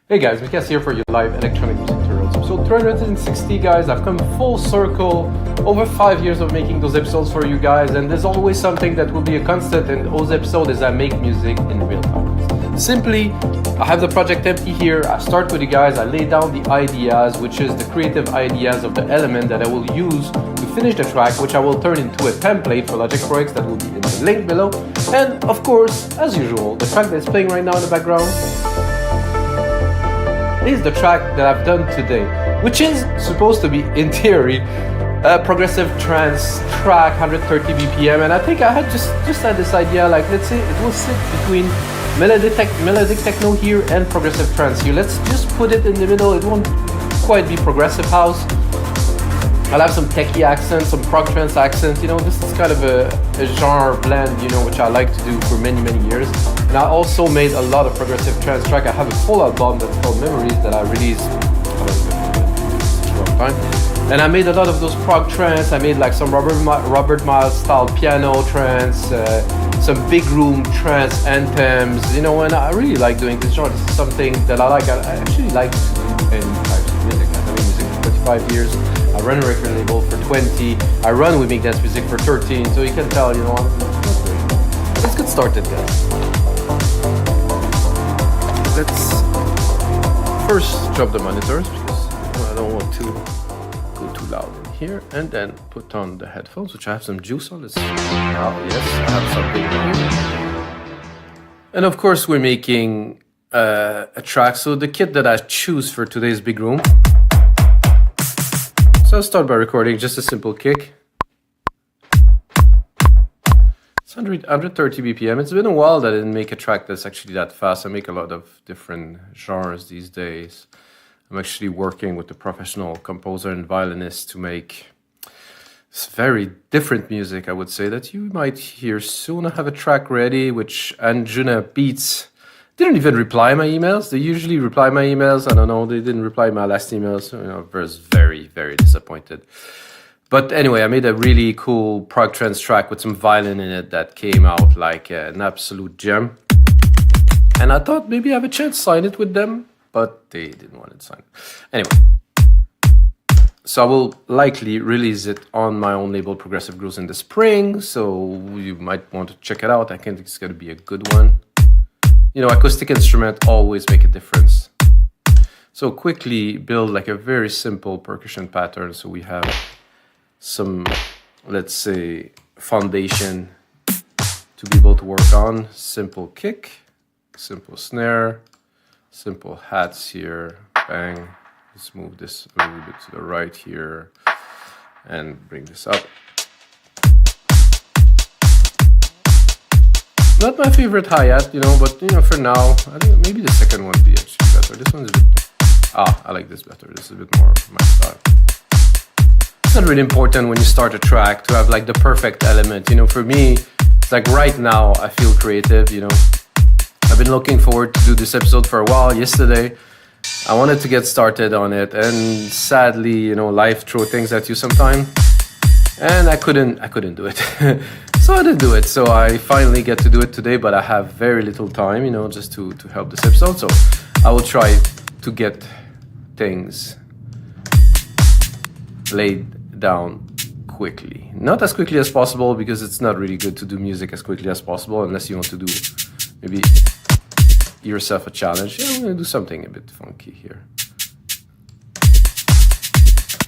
Hey guys, Mikas here for your live electronic music tutorials. Episode 360, guys. I've come full circle. Over 5 years of making those episodes for you guys, and there's always something that will be a constant in those episodes is I make music in real time. Simply, I have the project empty here. I start with you guys. I lay down the ideas, which is the creative ideas of the element that I will use to finish the track, which I will turn into a template for Logic Pro X that will be in the link below. And of course, as usual, the track that's playing right now in the background is the track that I've done today, which is supposed to be, in theory, a progressive trance track, 130 BPM, and I think I had just had this idea, like, let's say it will sit between melodic techno here and progressive trance here. Let's just put it in the middle. It won't quite be progressive house. I'll have some techie accents, some prog trance accents. You know, this is kind of a genre blend, you know, which I like to do for many years. And I also made a lot of progressive trance track. I have a full album that's called Memories that I released a long time. And I made a lot of those prog trance. I made like some Robert Miles style piano trance, some big room trance anthems, you know, and I really like doing this genre. This is something that I like. I actually like to do any types of music. I've been making music for 25 years. I run a record label for 20. I run with Make Dance Music for 13. So you can tell, you know, let's get started, guys. Let's first drop the monitors because I don't want to go too loud in here, and then put on the headphones, which I have some juice on. Let's see. Oh yes, I have something here. And of course, we're making a track. So the kit that I choose for today's big room. So I'll start by recording just a simple kick. It's 130 BPM. It's been a while that I didn't make a track that's actually that fast. I make a lot of different genres these days. I'm actually working with a professional composer and violinist to make very different music, I would say, that you might hear soon. I have a track ready, which Anjunabeats didn't even reply my emails. They usually reply my emails. I don't know. They didn't reply my last emails. So, you know, I was very disappointed. But anyway, I made a really cool prog trance track with some violin in it that came out like an absolute gem. And I thought maybe I have a chance to sign it with them, but they didn't want it signed. Anyway, so I will likely release it on my own label, Progressive Grooves, in the spring. So you might want to check it out. I think it's going to be a good one. You know, acoustic instruments always make a difference. So quickly build like a very simple percussion pattern. So we have some, let's say, foundation to be able to work on. Simple kick, simple snare, simple hats here. Bang. Let's move this a little bit to the right here and bring this up. Not my favorite hi-hat, you know, but, you know, for now, I think maybe the second one would be actually better. This one's a bit... I like this better. This is a bit more my style. It's not really important when you start a track to have, like, the perfect element. You know, for me, it's like right now, I feel creative, you know. I've been looking forward to do this episode for a while. Yesterday, I wanted to get started on it, and sadly, you know, life throws things at you sometimes. And I couldn't do it. So I didn't do it. So I finally get to do it today, but I have very little time, you know, just to help this episode. So I will try to get things laid down quickly. Not as quickly as possible, because it's not really good to do music as quickly as possible unless you want to do maybe yourself a challenge. Yeah, I'm going to do something a bit funky here.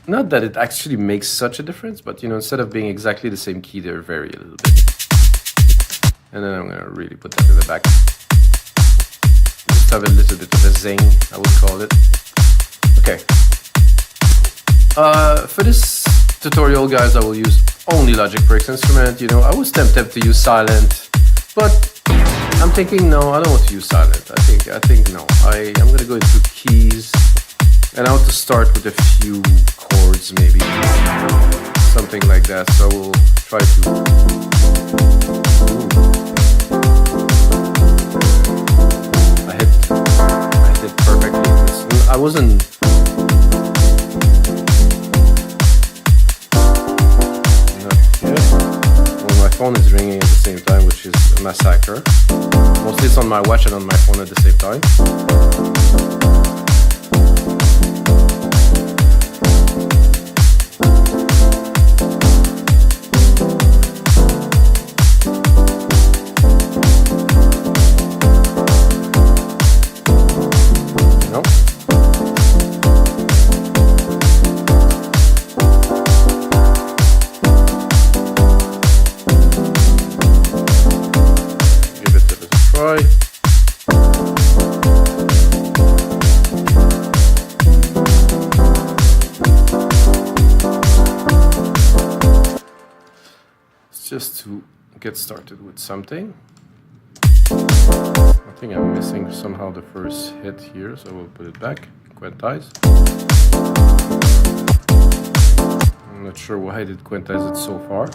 Not that it actually makes such a difference, but, you know, instead of being exactly the same key, they vary a little bit. And then I'm going to really put that in the back. Just have a little bit of a zing, I would call it. Okay. For this tutorial, guys, I will use only Logic Pro X instrument. You know, I was tempted to use silent, but I'm thinking, no, I don't want to use silent. I think no. I'm going to go into keys. And I want to start with a few chords, maybe something like that. So I will try to. I hit perfectly. I wasn't. Well, my phone is ringing at the same time, which is a massacre. Mostly it's on my watch and on my phone at the same time. No. Give it a try. Just to get started with something. I think I'm missing somehow the first hit here, so we'll put it back. Quantize. I'm not sure why I did quantize it so far.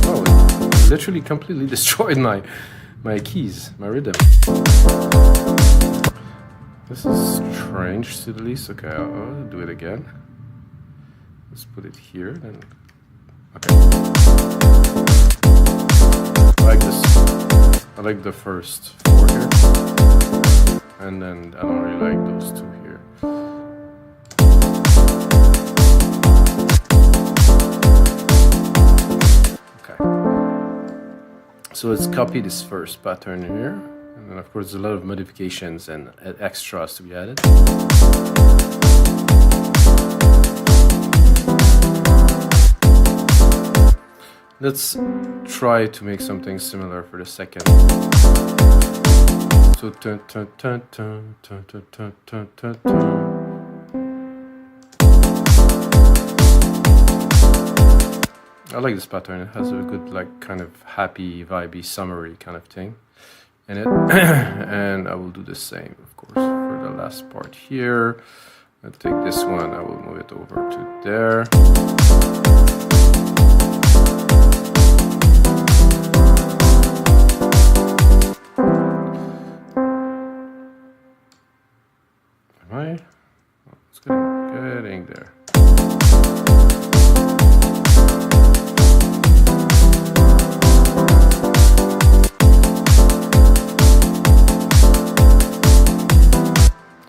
Oh, it literally completely destroyed my keys, my rhythm. This is strange to the least. Okay, I'll do it again. Let's put it here, then. Okay. I like this. I like the first 4 here. And then I don't really like those 2 here. Okay. So let's copy this first pattern here. And then of course there's a lot of modifications and extras to be added. Let's try to make something similar for the second. So turn, turn, turn, turn, turn, turn, turn, turn, turn, turn. I like this pattern. It has a good, like, kind of happy, vibey, summery kind of thing in it. And I will do the same, of course, for the last part here. I'll take this one. I will move it over to there. It's getting there.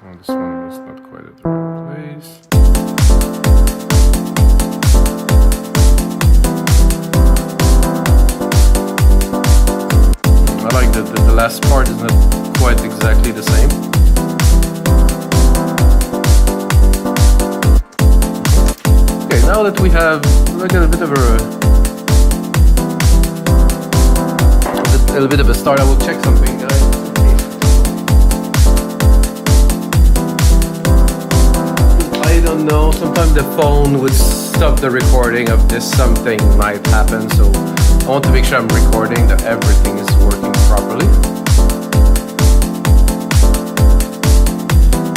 Oh, this one was not quite at the right place. I like that the last part is not quite exactly the same. Now that we have like a bit of a start, I will check something, guys. I don't know. Sometimes the phone would stop the recording of this. Something might happen, so I want to make sure I'm recording, that everything is working properly.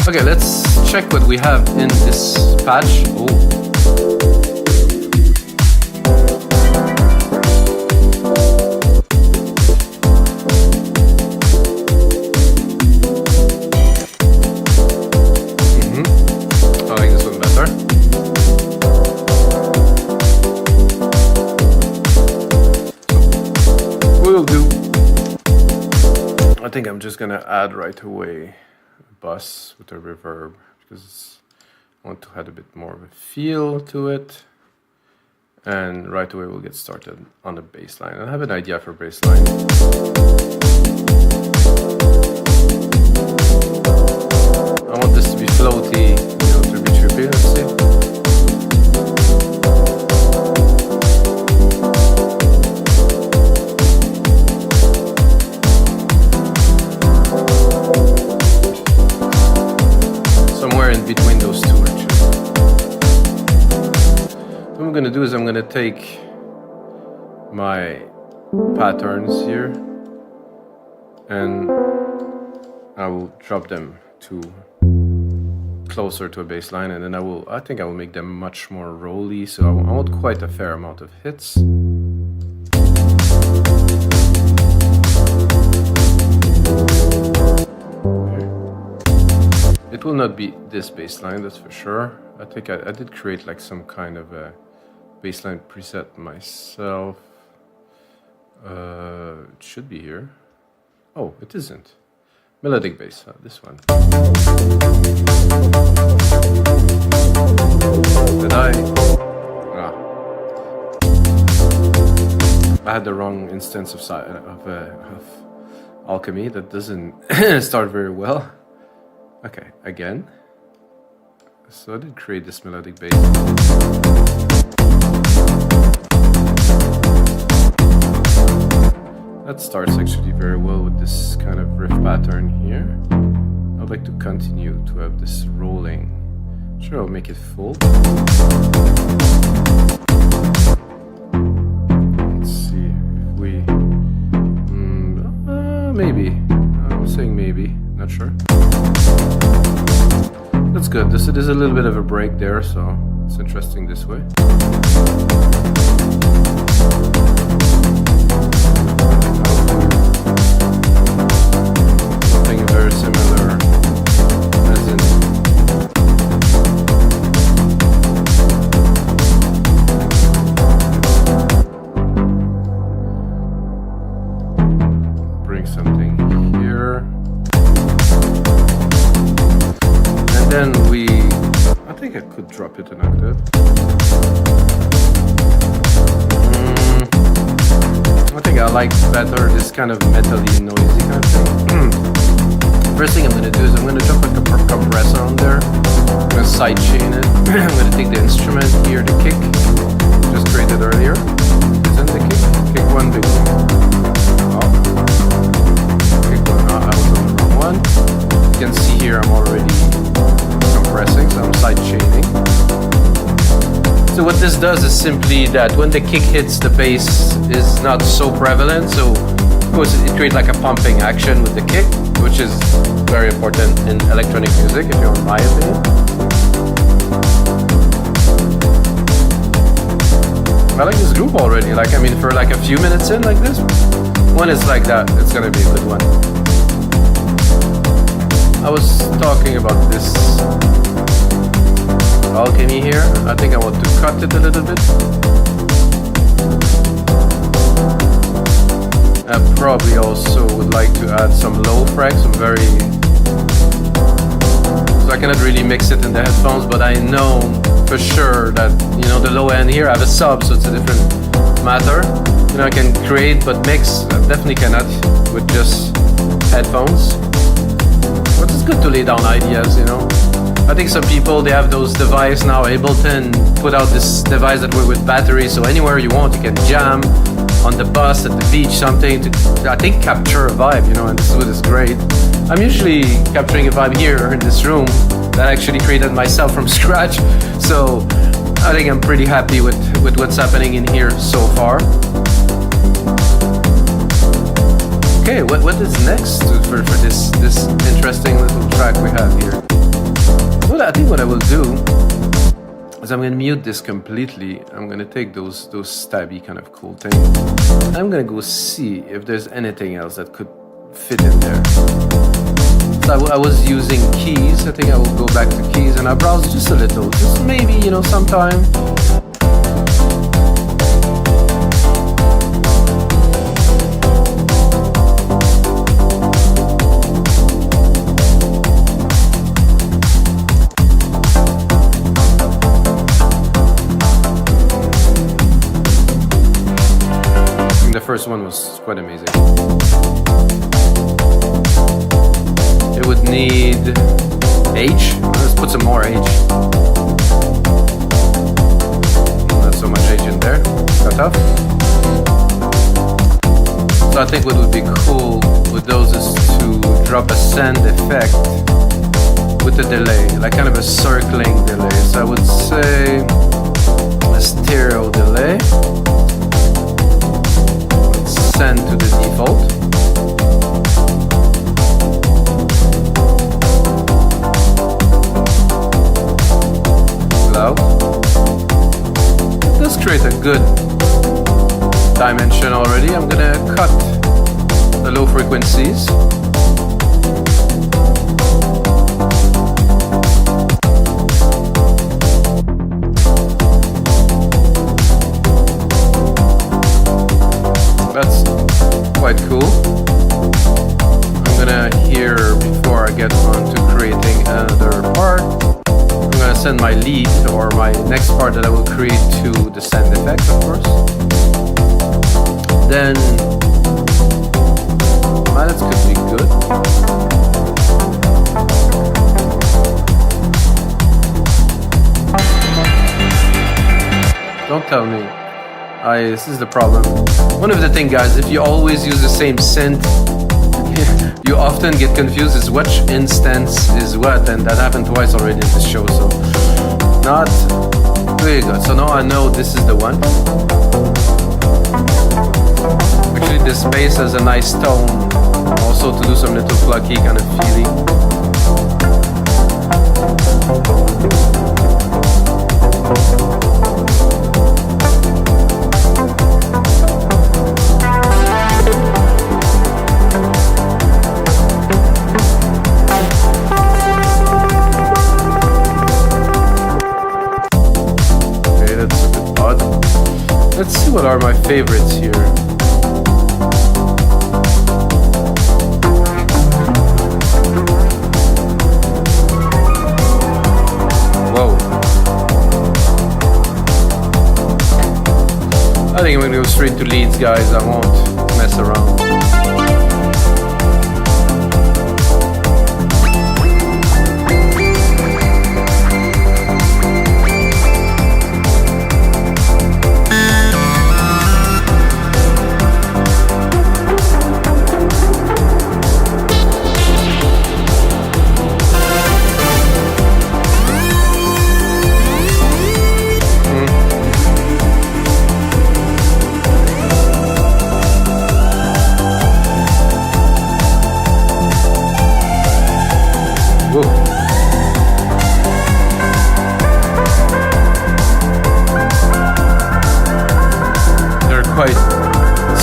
Okay, let's check what we have in this patch. Oh. I think I'm just gonna add right away a bus with a reverb because I want to add a bit more of a feel to it. And right away we'll get started on the bass line. I have an idea for bass line. I want this to be floaty, to be trippy. Let's see. Between those two, actually. What I'm going to do is I'm going to take my patterns here and I will drop them to closer to a bass line, and then I think I will make them much more rolly, so I want quite a fair amount of hits. It will not be this bass line, that's for sure. I think I did create like some kind of a bass line preset myself. It should be here. Oh, it isn't. Melodic bass, this one. Did I? Ah. I had the wrong instance of alchemy that doesn't start very well. Okay, again. So I did create this melodic bass. That starts actually very well with this kind of riff pattern here. I'd like to continue to have this rolling. Sure, I'll make it full. Let's see if we... maybe. I'm saying maybe. Not sure. That's good. There's a little bit of a break there, so it's interesting this way. Something very similar as in bring something here. And then I think I could drop it an octave. I think I like better this kind of metal-y, noisy kind of thing. First thing I'm going to do is I'm going to drop a compressor on there. I'm going to sidechain it. I'm going to take the instrument here, the kick, just created earlier. Isn't the kick one, big one. Oh. Kick one, I was on the wrong one. You can see here I'm already compressing, so I'm side chaining. So what this does is simply that when the kick hits, the bass is not so prevalent, so of course it creates like a pumping action with the kick, which is very important in electronic music, if you want my opinion. I like this group already, I mean for like a few minutes in like this, when it's like that, it's gonna be a good one. I was talking about this alchemy here. I think I want to cut it a little bit. I probably also would like to add some low frags, so I cannot really mix it in the headphones, but I know for sure that, the low end here, I have a sub, so it's a different matter. I can create, but mix, I definitely cannot with just headphones. But it's good to lay down ideas, I think some people, they have those devices now. Ableton put out this device that works with battery, so anywhere you want, you can jam on the bus, at the beach, something to, I think, capture a vibe, and this is what is great. I'm usually capturing a vibe here in this room that I actually created myself from scratch, so I think I'm pretty happy with what's happening in here so far. Okay, what is next for this interesting little track we have here? Well, I think what I will do is I'm going to mute this completely. I'm going to take those stabby kind of cool things. I'm going to go see if there's anything else that could fit in there. So I was using keys. I think I will go back to keys and I browse just a little. Just maybe, sometime. The first one was quite amazing. It would need H. Let's put some more H. Not so much H in there. Cut off. So I think what would be cool with those is to drop a send effect with a delay, like kind of a circling delay. So I would say a stereo delay. Send to the default. Loud. Let's create a good dimension already. I'm gonna cut the low frequencies. That's quite cool. I'm gonna hear, before I get on to creating another part, I'm gonna send my lead, or my next part that I will create, to the send effect, of course. Then Mallets could be good. Don't tell me. This is the problem. One of the things, guys, if you always use the same synth, you often get confused as which instance is what, and that happened twice already in the show, so not very good. So now I know this is the one. Actually, this bass has a nice tone, also to do some little plucky kind of feeling. Let's see what are my favorites here. Whoa. I think I'm gonna go straight to leads, guys. I won't mess around.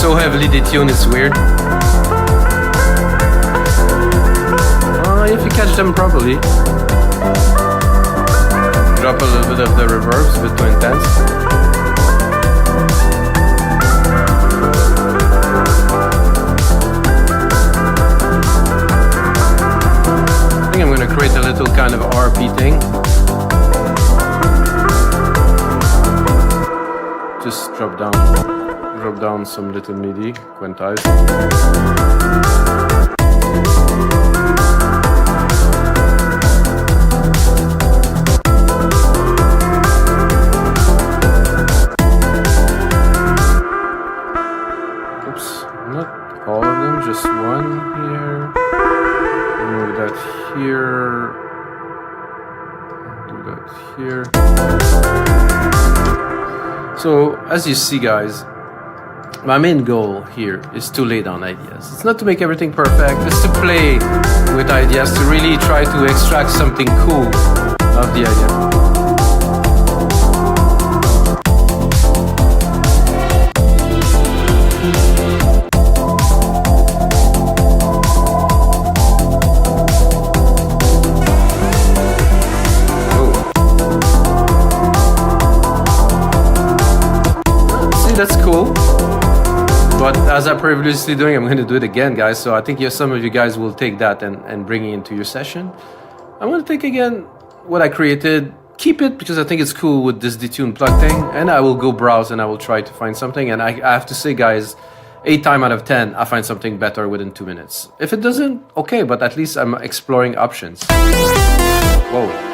So heavily detuned, it's weird. If you catch them properly. Drop a little bit of the reverb, it's a bit too intense. I think I'm gonna create a little kind of RP thing. Just drop down some little MIDI, Quantizing. Oops, not all of them, just one here. Move that here. Do that here. So, as you see, guys, my main goal here is to lay down ideas. It's not to make everything perfect, it's to play with ideas, to really try to extract something cool of the idea. See, that's cool. But as I previously doing, I'm going to do it again, guys. So I think some of you guys will take that and bring it into your session. I'm going to take again what I created, keep it because I think it's cool with this detune plug thing, and I will go browse and I will try to find something. And I have to say, guys, 8 times out of 10, I find something better within 2 minutes. If it doesn't, okay, but at least I'm exploring options. Whoa.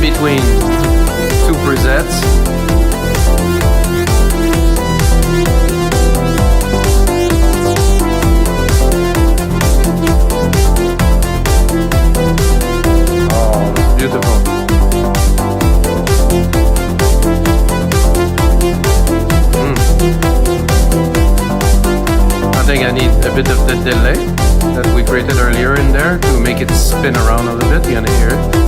Between 2 presets. Oh, it's beautiful. I think I need a bit of the delay that we created earlier in there to make it spin around a little bit. You're gonna hear it.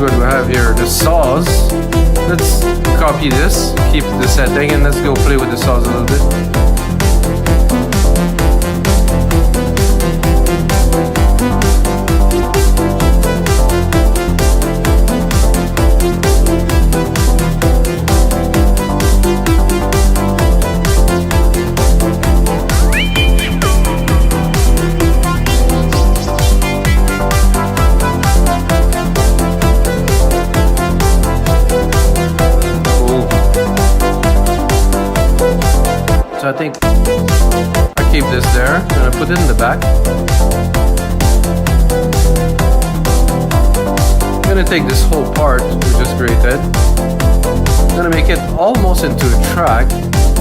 What we have here, the saws. Let's copy this, keep the setting, and let's go play with the saws a little bit. So I think I keep this there, and I put it in the back. I'm gonna take this whole part we just created. I'm gonna make it almost into a track,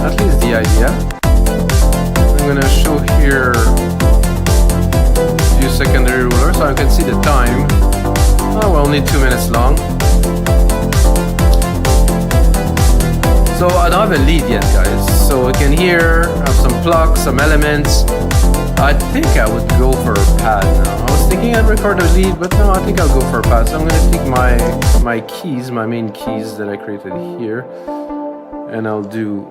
at least the idea. I'm gonna show here a few secondary rulers so I can see the time. Oh, we're only 2 minutes long. So I don't have a lead yet, guys. So we can hear, have some plucks, some elements. I think I would go for a pad now. I was thinking I'd record a lead, but no, I think I'll go for a pad. So I'm gonna take my keys, my main keys that I created here, and I'll do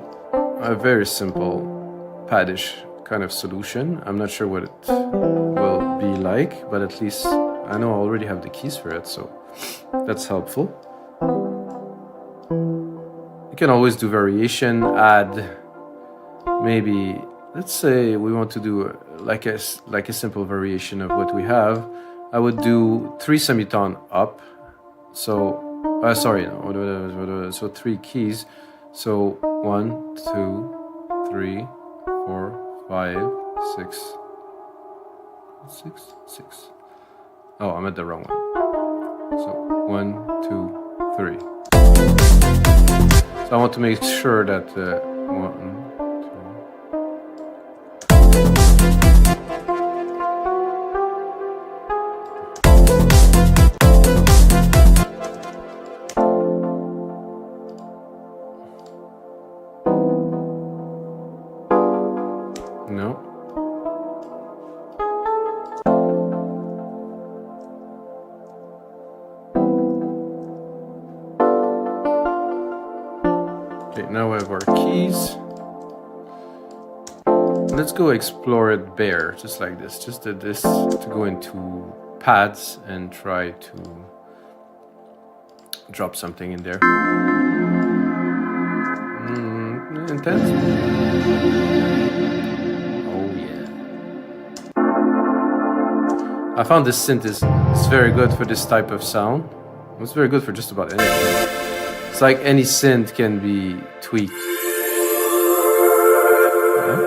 a very simple padish kind of solution. I'm not sure what it will be like, but at least I know I already have the keys for it, so that's helpful. You can always do variation, add maybe, let's say we want to do like a simple variation of what we have. I would do 3 semitone up. So, so 3 keys. So 1, 2, 3, 4, 5, 6. Oh, I'm at the wrong one. So 1, 2, 3. So I want to make sure that 1, 2. No. Now we have our keys. Let's go explore it bare, just like this. Just this to go into pads and try to drop something in there. Intense. Oh yeah. I found this synth is very good for this type of sound. It's very good for just about anything. It's like any synth can be tweaked. Yeah.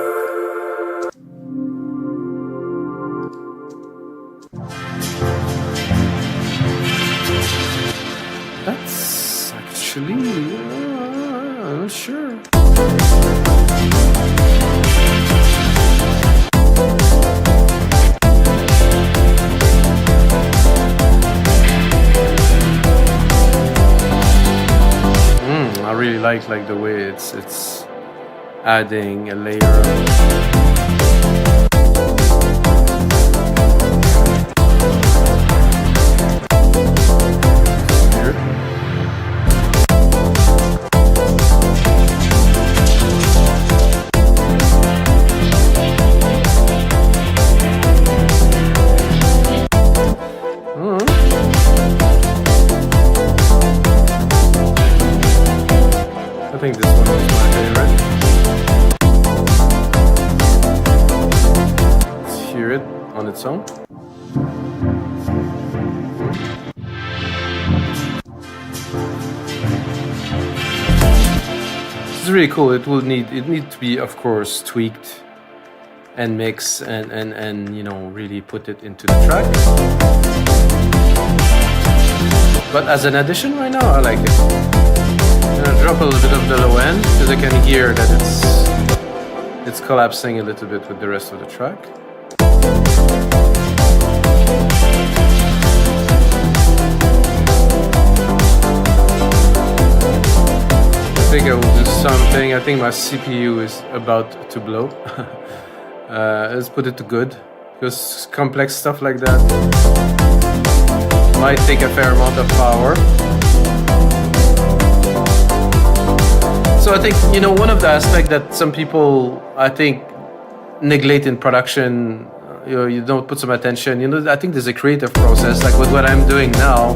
That's actually, I'm not sure. I really like the way it's adding a layer of I think this one was my favorite. Let's hear it on its own. This is really cool. It need to be, of course, tweaked and mixed and you know, really put it into the track. But as an addition right now, I like it. I'm gonna drop a little bit of the low end because I can hear that it's collapsing a little bit with the rest of the track. I think I will do something. I think my CPU is about to blow. Let's put it to good, because complex stuff like that might take a fair amount of power. So I think, you know, one of the aspects that some people, I think, neglect in production, you know, you don't put some attention, you know, I think there's a creative process, like with what I'm doing now.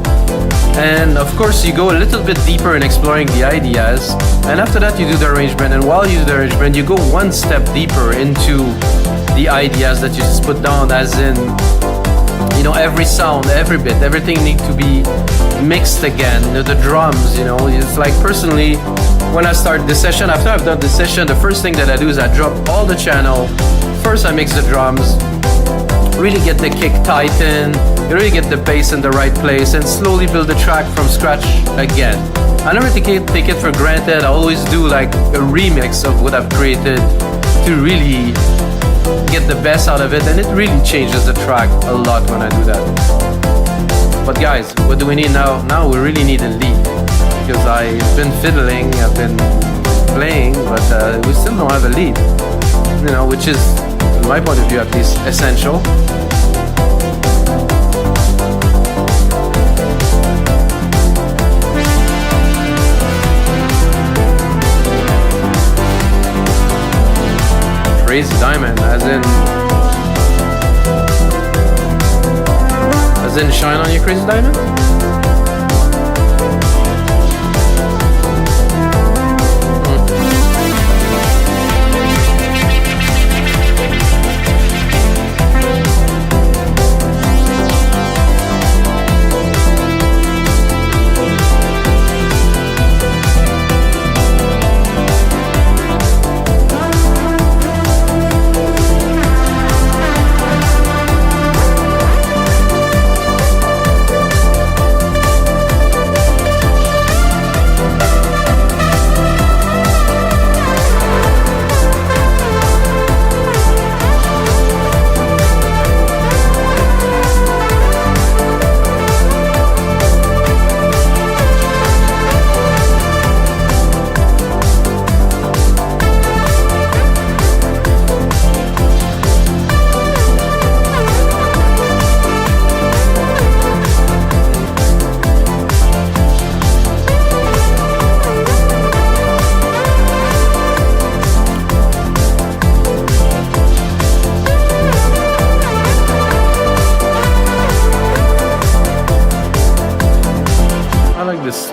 And of course, you go a little bit deeper in exploring the ideas. And after that, you do the arrangement. And while you do the arrangement, you go one step deeper into the ideas that you just put down, as in, you know, every sound, every bit, everything needs to be mixed again. You know, the drums, you know, it's like personally, when I start the session, after I've done the session, the first thing that I do is I drop all the channel. First, I mix the drums, really get the kick tighten, really get the bass in the right place, and slowly build the track from scratch again. I never take it for granted. I always do like a remix of what I've created to really get the best out of it, and it really changes the track a lot when I do that. But guys, what do we need now? Now we really need a lead, because I've been fiddling, I've been playing, but we still don't have a lead, you know, which is, from my point of view at least, essential. Crazy diamond, as in shine on your crazy diamond?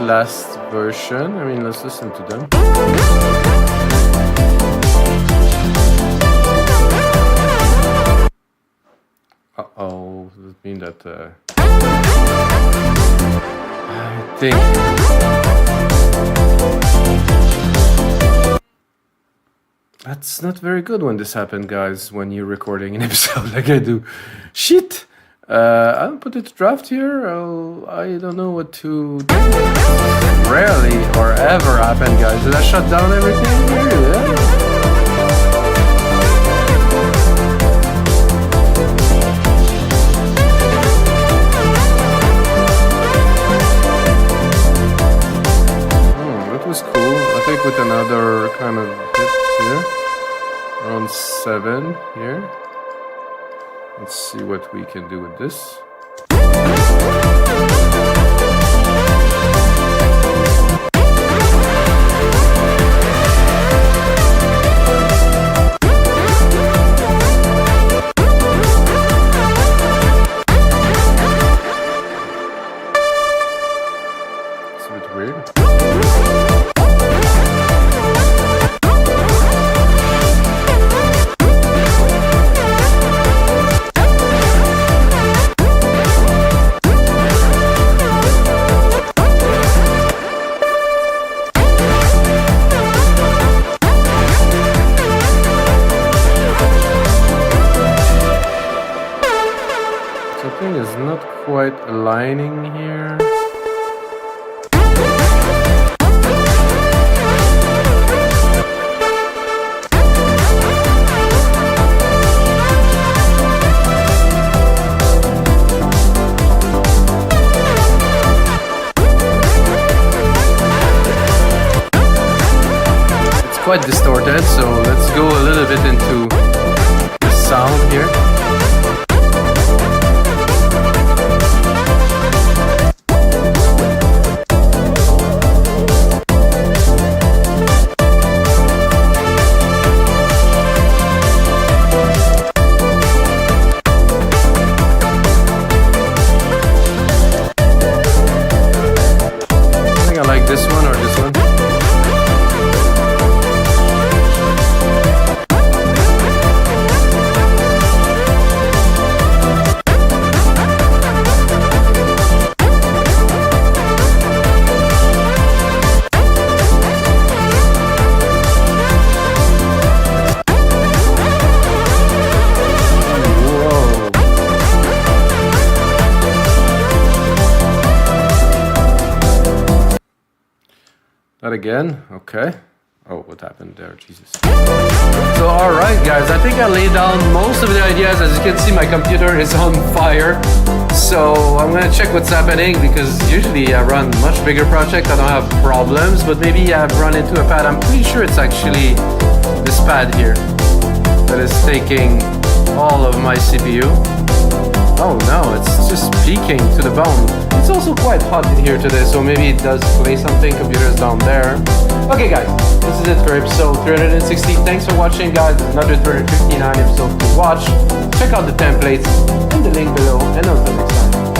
Last version. I mean, let's listen to them. Uh-oh, does it mean that I think that's not very good when this happened, guys, when you're recording an episode like I do. Shit! I'll put it to draft here. I don't know what to do. Rarely or ever happen, guys. Did I shut down everything here? Yeah. That was cool. I think with another kind of hit here. Around 7 here. Let's see what we can do with this. It's a bit weird. Something is not quite aligning here. It's quite distorted, so let's go a little bit into the sound here. again. Okay. Oh, what happened there? Jesus. So, alright guys, I think I laid down most of the ideas. As you can see, my computer is on fire. So I'm gonna check what's happening, because usually I run much bigger projects, I don't have problems, but maybe I've run into a pad. I'm pretty sure it's actually this pad here that is taking all of my CPU. Oh no, it's just peaking to the bone. It's also quite hot in here today, so maybe it does play something. Computer's down there. Okay guys, this is it for episode 360. Thanks for watching guys. There's another 359 episodes to watch. Check out the templates in the link below, and until next time.